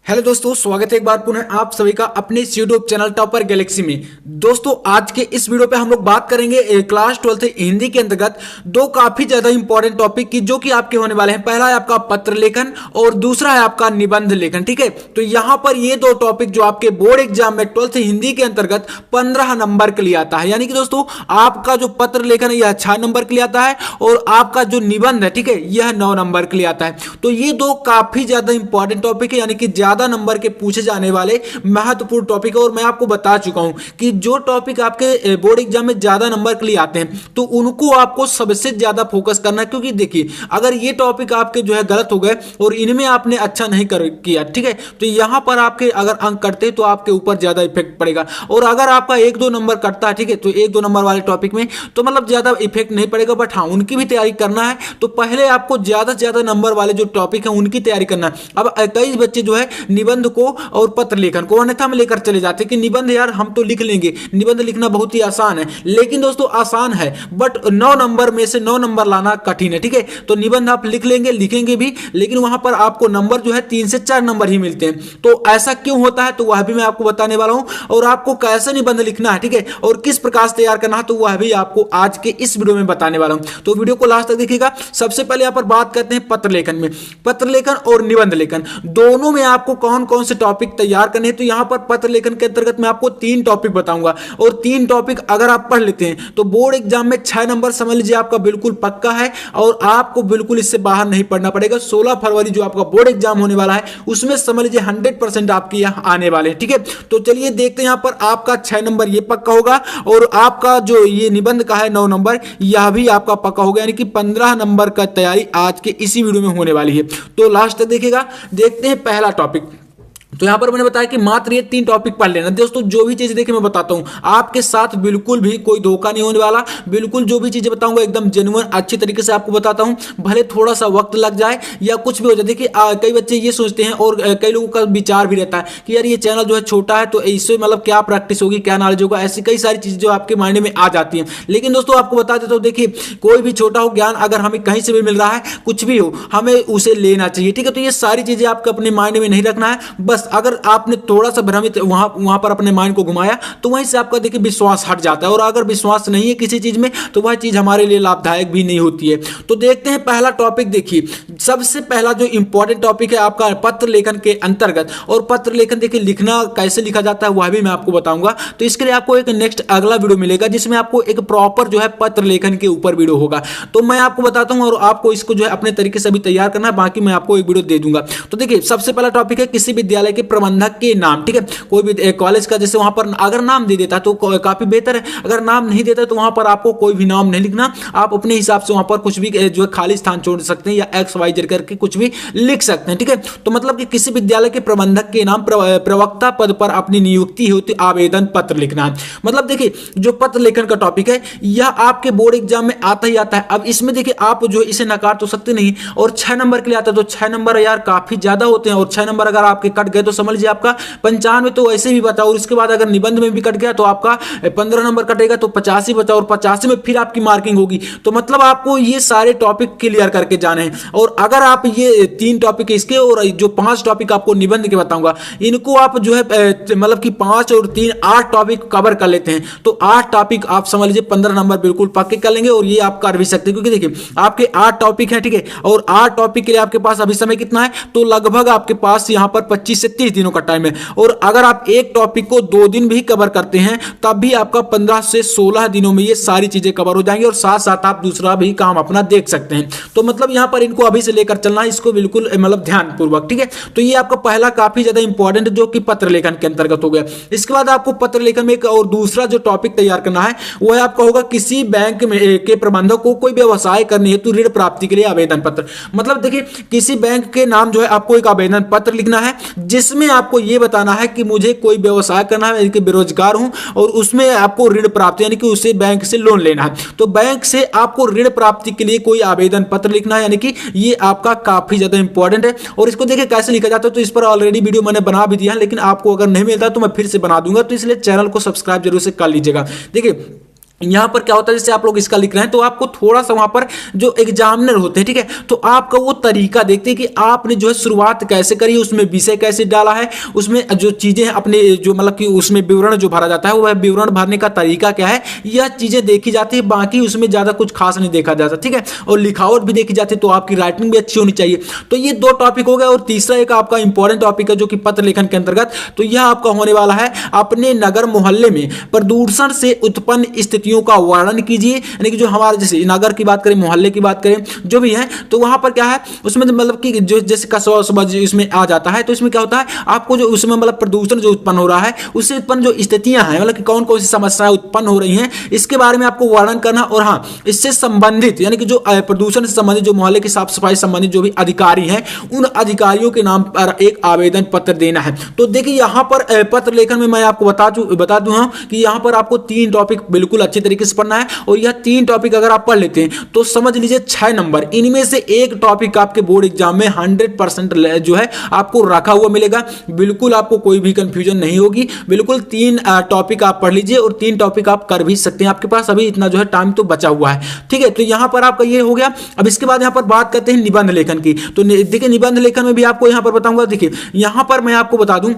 Hello दोस्तों, स्वागत है एक बार पुनः आप सभी का अपने इस यूट्यूब चैनल टॉपर गैलेक्सी में। दोस्तों आज के इस वीडियो पे हम लोग बात करेंगे क्लास 12 हिंदी के अंतर्गत दो काफी ज्यादा इंपॉर्टेंट टॉपिक की, जो कि आपके होने वाले हैं। पहला है आपका पत्र लेखन और दूसरा है आपका निबंध लेखन। ठीक है, तो यहाँ पर ये दो टॉपिक जो आपके बोर्ड एग्जाम में 12th हिंदी के अंतर्गत 15 नंबर के लिए आता है। यानी कि दोस्तों आपका जो पत्र लेखन है यह 6 नंबर के लिए आता है और आपका जो निबंध है, ठीक है, यह 9 नंबर के लिए आता है। तो ये दो काफी ज्यादा इंपॉर्टेंट टॉपिक है, यानी कि ज्यादा नंबर के पूछे जाने वाले महत्वपूर्ण टॉपिक है। और मैं आपको बता चुका हूं कि जो टॉपिक आपके बोर्ड एग्जाम में ज्यादा नंबर के लिए आते हैं तो उनको आपको सबसे ज्यादा फोकस करना है। क्योंकि देखिए, अगर ये टॉपिक आपके जो है गलत हो गए और इनमें आपने अच्छा नहीं किया, ठीक है, तो यहां पर आपके अगर अंक कटते तो आपके ऊपर ज्यादा इफेक्ट पड़ेगा। और अगर आपका 1-2 नंबर कटता है, ठीक है, तो 1-2 नंबर वाले टॉपिक में तो मतलब ज्यादा इफेक्ट नहीं पड़ेगा। बट हाँ, उनकी भी तैयारी करना है, तो पहले आपको ज्यादा से ज्यादा नंबर वाले जो टॉपिक है उनकी तैयारी करना है। अब कई बच्चे जो है निबंध को और पत्र लेखन को अन्यथा में लेकर चले जाते हैं कि निबंध यार हम तो लिख लेंगे, निबंध लिखना बहुत ही आसान है। लेकिन दोस्तों आसान है, बट 9 नंबर में से 9 नंबर लाना कठिन है। ठीक है, तो निबंध आप लिख लेंगे, लिखेंगे भी, लेकिन वहां पर आपको नंबर जो है 3 से 4 नंबर ही मिलते हैं। तो ऐसा क्यों होता है, तो वह भी मैं आपको बताने वाला हूं। और आपको कैसे निबंध लिखना है, ठीक है, और किस प्रकार से तैयार करना है, तो वह भी आपको आज के इस वीडियो में बताने वाला हूं। तो वीडियो को लास्ट तक देखिएगा। सबसे पहले यहां पर बात करते हैं पत्र लेखन में। पत्र लेखन और निबंध लेखन दोनों में आपको कौन कौन से टॉपिक तैयार करने हैं। तो यहां पर पत्र लेखन के अंतर्गत मैं आपको 3 टॉपिक बताऊंगा और 3 टॉपिक अगर आप पढ़ लेते हैं तो बोर्ड एग्जाम में 6 नंबर समझ लीजिए आपका बिल्कुल पक्का है और आपको बिल्कुल इससे बाहर नहीं पढ़ना पड़ेगा। 16 फरवरी जो आपका बोर्ड एग्जाम होने वाला है उसमें समझ लीजिए 100% आपके यहां आने वाले हैं। ठीक है, तो चलिए देखते हैं। यहां पर आपका 6 नंबर ये पक्का होगा और आपका जो ये निबंध का है 9 नंबर, यह भी आपका पक्का होगा। यानी कि 15 नंबर का तैयारी आज के इसी वीडियो में होने वाली है। तो लास्ट तक देखिएगा। देखते हैं पहला टॉपिक। तो यहां पर मैंने बताया कि मात्र ये 3 टॉपिक पढ़ लेना। दोस्तों जो भी चीजें देखिए मैं बताता हूं, आपके साथ बिल्कुल भी कोई धोखा नहीं होने वाला। बिल्कुल जो भी चीजें बताऊंगा एकदम जेन्युइन अच्छी तरीके से आपको बताता हूं, भले थोड़ा सा वक्त लग जाए या कुछ भी हो जाए। देखिए कई बच्चे ये सोचते हैं और कई लोगों का विचार भी रहता है कि यार ये चैनल जो है छोटा है तो इससे मतलब क्या प्रैक्टिस होगी, क्या नॉलेज होगा, ऐसी कई सारी चीजें जो आपके माइंड में आ जाती हैं। लेकिन दोस्तों आपको बता देता हूं, देखिए कोई भी छोटा हो ज्ञान अगर हमें कहीं से भी मिल रहा है, कुछ भी हो, हमें उसे लेना चाहिए। ठीक है, तो ये सारी चीजें आपको अपने माइंड में नहीं रखना है। बस अगर आपने थोड़ा सा भ्रमित वहां पर अपने माइंड को घुमाया तो वहीं से आपका देखिए विश्वास हट जाता है। और अगर विश्वास नहीं है किसी चीज में तो वह चीज हमारे लिए लाभदायक भी नहीं होती है। तो देखते हैं पहला टॉपिक। देखिए सबसे पहला जो इंपॉर्टेंट टॉपिक है आपका पत्र लेखन के अंतर्गत। और पत्र लेखन देखिए लिखना कैसे लिखा जाता है वह भी मैं आपको बताऊंगा। तो इसके लिए आपको एक नेक्स्ट अगला वीडियो मिलेगा जिसमें आपको एक प्रॉपर जो है पत्र लेखन के ऊपर वीडियो होगा। तो मैं आपको बताता हूं और आपको इसको जो है अपने तरीके से भी तैयार करना है। बाकी मैं आपको एक वीडियो दे दूंगा। तो देखिए सबसे पहला टॉपिक है किसी विद्यालय के प्रबंधक के नाम। ठीक है, कोई भी कॉलेज का जैसे वहां पर अगर नाम दे देता तो काफी बेहतर है। अगर नाम नहीं देता तो वहां पर आपको कोई भी नाम नहीं लिखना। आप अपने हिसाब से वहां पर कुछ भी जो है खाली स्थान छोड़ सकते हैं या XYZ करके कुछ भी लिख सकते हैं। ठीक है, तो मतलब कि किसी विद्यालय के प्रबंधक के नाम प्रवक्ता पद पर अपनी नियुक्ति होती आवेदन पत्र लिखना है। मतलब देखिए जो पत्र लेखन का टॉपिक है यह आपके बोर्ड एग्जाम में आता ही आता है। अब इसमें देखिए आप जो इसे नकार तो सकते नहीं। और 6 नंबर के लिए आता है तो 6 नंबर यार काफी ज्यादा होते हैं। और 6 नंबर अगर आपके कट गए तो समझ लीजिए आपका 95 तो ऐसे भी बचा। और इसके बाद अगर निबंध में भी कट गया तो आपका 15 नंबर कटेगा तो 85 बचा। और 85 में फिर आपकी मार्किंग होगी। तो मतलब आपको ये सारे टॉपिक क्लियर करके जाने हैं। और अगर आप ये 3 टॉपिक इसके और जो 5 टॉपिक आपको निबंध के बताऊंगा इनको आप जो है मतलब कि 5 और 3 8 टॉपिक कवर कर लेते हैं तो 8 टॉपिक आप समझ लीजिए 15 नंबर बिल्कुल पक्के कर लेंगे। और ये आप कर भी सकते हैं क्योंकि देखिए आपके 8 टॉपिक हैं। ठीक है, और 8 टॉपिक के लिए आपके पास अभी समय कितना है, तो लगभग आपके पास यहां पर 25 से 30 दिनों का टाइम है। और अगर आप एक टॉपिक को 2 दिन भी कवर करते हैं तब भी आपका 15 से 16 दिनों में ये सारी चीजें कवर हो जाएंगी। और साथ साथ आप दूसरा भी काम अपना देख सकते हैं। तो मतलब यहां पर इनको अभी से लेकर चलना है, इसको बिल्कुल मतलब ध्यान पूर्वक। ठीक है, तो ये आपका पहला काफी ज्यादा इंपॉर्टेंट जो कि पत्र लेखन के अंतर्गत हो गया। इसके बाद आपको पत्र लेखन में एक और दूसरा जो टॉपिक तैयार करना है वह आपका होगा किसी बैंक में के प्रबंधक को कोई व्यवसाय करने हेतु ऋण प्राप्ति के लिए आवेदन पत्र। मतलब देखिए किसी बैंक के नाम जो है आपको एक आवेदन पत्र लिखना है जिसमें आपको यह बताना है कि मुझे कोई व्यवसाय करना है, कि बेरोजगार हूं और उसमें आपको ऋण प्राप्ति यानी कि उसे बैंक से लोन लेना है। तो बैंक से आपको ऋण प्राप्ति के लिए कोई आवेदन पत्र लिखना है। यानी कि ये आपका काफी ज्यादा इंपॉर्टेंट है। और इसको देखिए कैसे लिखा जाता है तो इस पर ऑलरेडी वीडियो मैंने बना भी दिया है, लेकिन आपको अगर नहीं मिलता तो मैं फिर से बना दूंगा। तो इसलिए चैनल को सब्सक्राइब जरूर से कर लीजिएगा। देखिए यहाँ पर क्या होता है, जैसे आप लोग इसका लिख रहे हैं तो आपको थोड़ा सा वहां पर जो एग्जामिनर होते हैं, ठीक है, तो आपका वो तरीका देखते हैं कि आपने जो है शुरुआत कैसे करी, उसमें विषय कैसे डाला है, उसमें जो चीजें अपने जो मतलब कि उसमें विवरण जो भरा जाता है वह विवरण भरने का तरीका क्या है, यह चीजें देखी जाती है। बाकी उसमें ज्यादा कुछ खास नहीं देखा जाता, ठीक है, और लिखावट भी देखी जाती है, तो आपकी राइटिंग भी अच्छी होनी चाहिए। तो ये दो टॉपिक हो गए। और तीसरा एक आपका इंपॉर्टेंट टॉपिक है जो कि पत्र लेखन के अंतर्गत, तो यह आपका होने वाला है अपने नगर मोहल्ले में प्रदूषण से उत्पन्न स्थितियों का वर्णन कीजिए। यानी कि जो हमारे जैसे नगर की बात करें, मोहल्ले की बात करें, जो भी है, तो वहां पर क्या है उसमें मतलब कि जो जैसे कस्बा वस्बा इसमें आ जाता है, तो इसमें क्या होता है आपको जो उसमें मतलब प्रदूषण जो उत्पन्न हो रहा है उससे उत्पन्न जो स्थितियां हैं, मतलब कि कौन कौन सी समस्याएं उत्पन्न हो रही हैं, इसके बारे में आपको वर्णन करना। और हाँ, इससे संबंधित यानी कि जो प्रदूषण से संबंधित जो मोहल्ले की साफ सफाई संबंधित जो भी अधिकारी हैं, उन अधिकारियों के नाम पर एक आवेदन पत्र देना है। तो देखिए यहां पर पत्र लेखन में मैं आपको बता दूं कि यहां पर आपको 3 टॉपिक बिल्कुल अच्छे तरीके से पढ़ना है। और यह 3 टॉपिक अगर आप पढ़ लेते हैं तो समझ लीजिए 6 नंबर, इनमें से एक टॉपिक आपके बोर्ड एग्जाम में 100% जो है आपको रखा हुआ मिलेगा। बिल्कुल आपको कोई भी कंफ्यूजन नहीं होगी। बिल्कुल 3 टॉपिक आप पढ़ लीजिए और 3 टॉपिक आप कर भी सकते हैं, आपके पास अभी इतना जो है टाइम तो बचा हुआ है, ठीक है। तो यहां पर आपका ये हो गया। अब इसके बाद यहां पर बात करते हैं निबंध लेखन की। तो देखिए निबंध लेखन में भी आपको यहां पर बताऊंगा। देखिए यहां पर मैं आपको बता दूं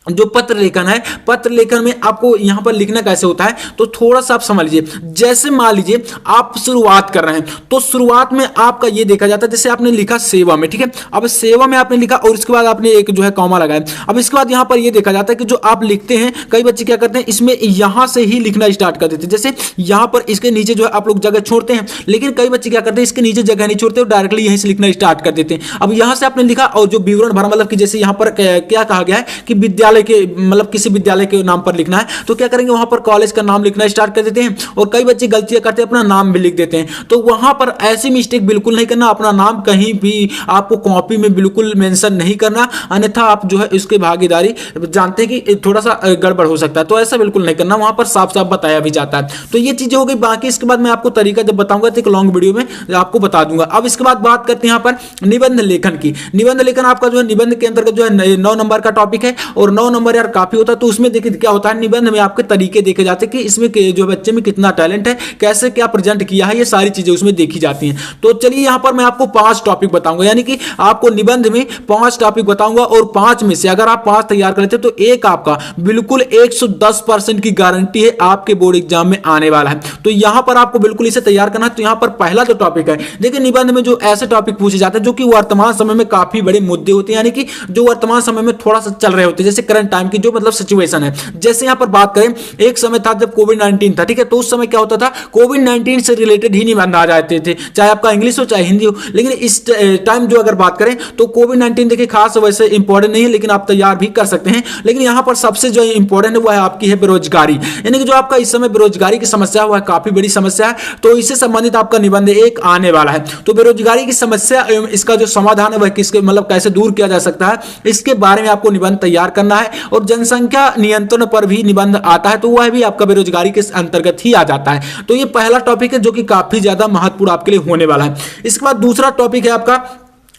जो पत्र लेखन है, पत्र लेखन में आपको यहां पर लिखना कैसे होता है, तो थोड़ा सा आप समझ लीजिए। जैसे मान लीजिए आप शुरुआत कर रहे हैं, तो शुरुआत में आपका ये देखा जाता है, जैसे आपने लिखा सेवा में, ठीक है, अब सेवा में आपने लिखा और इसके बाद आपने एक जो है कॉमा लगाया। अब इसके बाद यहां पर ये देखा जाता है कि जो आप लिखते हैं, कई बच्चे क्या करते हैं इसमें यहां से ही लिखना स्टार्ट कर देते हैं। जैसे यहां पर इसके नीचे जो है आप लोग जगह छोड़ते हैं, लेकिन कई बच्चे क्या करते हैं इसके नीचे जगह नहीं छोड़ते और डायरेक्टली यहीं से लिखना स्टार्ट कर देते हैं। अब यहां से आपने लिखा और जो विवरण भरा, मतलब कि जैसे यहां पर क्या कहा गया है कि विद्यालय के मतलब किसी विद्यालय के नाम पर लिखना है, तो क्या करेंगे वहां पर कॉलेज का नाम लिखना स्टार्ट कर देते हैं। और कई बच्चे गलतियां करते हैं, अपना नाम भी लिख देते हैं। तो वहां पर ऐसी मिस्टेक बिल्कुल नहीं करना, अपना नाम कहीं भी आपको कॉपी में बिल्कुल मेंशन नहीं करना, अन्यथा आप जो है उसके भागीदारी जानते हैं कि थोड़ा सा गड़बड़ हो सकता है, तो ऐसा बिल्कुल नहीं करना, वहां पर साफ साफ बताया भी जाता है। तो ये चीजें हो गई। बाकी इसके बाद मैं आपको तरीका जब बताऊंगा तो एक लॉन्ग वीडियो में आपको बता दूंगा। अब इसके बाद बात करते हैं यहाँ पर निबंध लेखन की। निबंध लेखन आपका जो है निबंध के अंतर्गत जो है 9 नंबर का टॉपिक है। और 9 नंबर यार काफी होता है, तो उसमें देखिए क्या होता है, निबंध में आपके तरीके देखे जाते हैं कि इसमें जो बच्चे में कितना टैलेंट है, कैसे क्या प्रेजेंट किया है, ये सारी चीजें उसमें देखी जाती हैं। तो चलिए यहां पर मैं आपको 5 टॉपिक बताऊंगा, यानी कि आपको निबंध में 5 टॉपिक बताऊंगा और 5 में से अगर आप 5 तैयार कर लेते तो एक आपका बिल्कुल 110% की गारंटी है आपके बोर्ड एग्जाम में आने वाला है। तो यहां पर आपको बिल्कुल इसे तैयार करना है। तो यहां पर पहला जो टॉपिक है, देखिए निबंध में जो ऐसे टॉपिक पूछे जाते हैं जो कि वर्तमान समय में काफी बड़े मुद्दे होते हैं, यानी कि जो वर्तमान समय में थोड़ा सा चल रहे होते हैं, जैसे करंट टाइम की जो मतलब सिचुएशन है। जैसे यहां पर बात करें, एक समय था जब कोविड-19 था, ठीक है, तो उस समय क्या होता था, कोविड-19 से रिलेटेड ही निबंध आ जाते थे, चाहे आपका इंग्लिश हो चाहे हिंदी हो। लेकिन इस टाइम जो अगर बात करें तो कोविड-19 देखिए खास वैसे इंपॉर्टेंट नहीं है, लेकिन आप तैयार भी कर सकते हैं। लेकिन यहां पर सबसे जो इंपॉर्टेंट है वह है आपकी है बेरोजगारी, यानी कि जो आपका इस समय बेरोजगारी की समस्या है वह काफी बड़ी समस्या है। तो इससे संबंधित आपका निबंध एक आने वाला है। तो बेरोजगारी की समस्या एवं इसका जो समाधान है वह किसके मतलब कैसे दूर किया जा सकता है, इसके बारे में आपको निबंध तैयार करना है। और जनसंख्या नियंत्रण पर भी निबंध आता है, तो वह भी आपका बेरोजगारी के अंतर्गत ही आ जाता है। तो ये पहला टॉपिक है जो कि काफी ज्यादा महत्वपूर्ण आपके लिए होने वाला है। इसके बाद दूसरा टॉपिक है आपका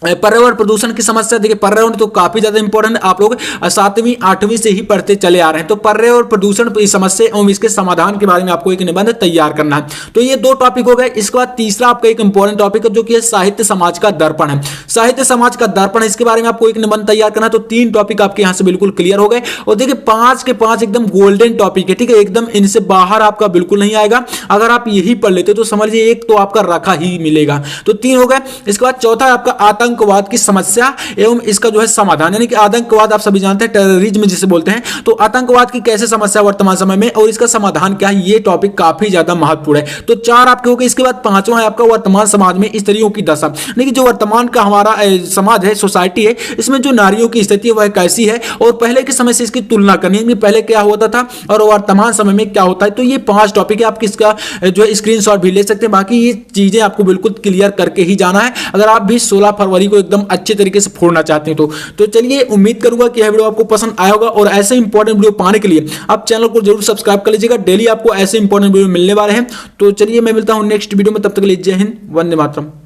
पर्यावरण प्रदूषण की समस्या। देखिए पर्यावरण तो काफी ज्यादा इंपॉर्टेंट है, आप लोग 7वीं 8वीं से ही पढ़ते चले आ रहे हैं। तो पर्यावरण प्रदूषण की समस्या एवं इसके समाधान के बारे में आपको एक निबंध तैयार करना है। तो ये 2 टॉपिक हो गए। इसके बाद तीसरा आपका एक इंपॉर्टेंट टॉपिक है जो कि साहित्य समाज का दर्पण है। साहित्य समाज का दर्पण, इसके बारे में आपको एक निबंध तैयार करना है। तो 3 टॉपिक आपके यहां से बिल्कुल क्लियर हो गए। और देखिए 5 के 5 एकदम गोल्डन टॉपिक है, ठीक है, एकदम इनसे बाहर आपका बिल्कुल नहीं आएगा। अगर आप यही पढ़ लेते तो समझ लीजिए एक तो आपका रखा ही मिलेगा। तो 3 हो गए। इसके बाद चौथा है आपका आतंकवाद की समस्या एवं इसका जो है समाधान, यानी कि आतंकवाद आप सभी जानते हैं टेररिज्म जिसे बोलते हैं। तो आतंकवाद की कैसे समस्या वर्तमान समय में और इसका समाधान क्या है, ये टॉपिक काफी ज्यादा महत्वपूर्ण है। तो 4 आपके हो गए। इसके बाद 5वां है आपका वर्तमान समाज में स्त्रियों की दशा, यानी कि जो वर्तमान का हमारा समाज है, सोसाइटी है, इसमें जो नारियों की स्थिति है वह कैसी है और पहले के समय से इसकी तुलना करनी है, पहले क्या होता था और वर्तमान समय में क्या होता है। तो ये 5 टॉपिक है, आप किसका जो है स्क्रीनशॉट भी ले सकते हैं। बाकी ये चीजें आपको बिल्कुल क्लियर करके ही जाना है अगर आप भी 16 फरवरी को एकदम अच्छे तरीके से फोड़ना चाहते हैं। तो चलिए उम्मीद करूंगा कि यह वीडियो आपको पसंद आया होगा और ऐसे इंपॉर्टेंट वीडियो पाने के लिए आप चैनल को जरूर सब्सक्राइब कर लीजिएगा। डेली आपको ऐसे इंपॉर्टेंट वीडियो मिलने वाले हैं। तो चलिए मैं मिलता हूं नेक्स्ट वीडियो में, तब तक के लिए जय हिंद, वंदे मातरम।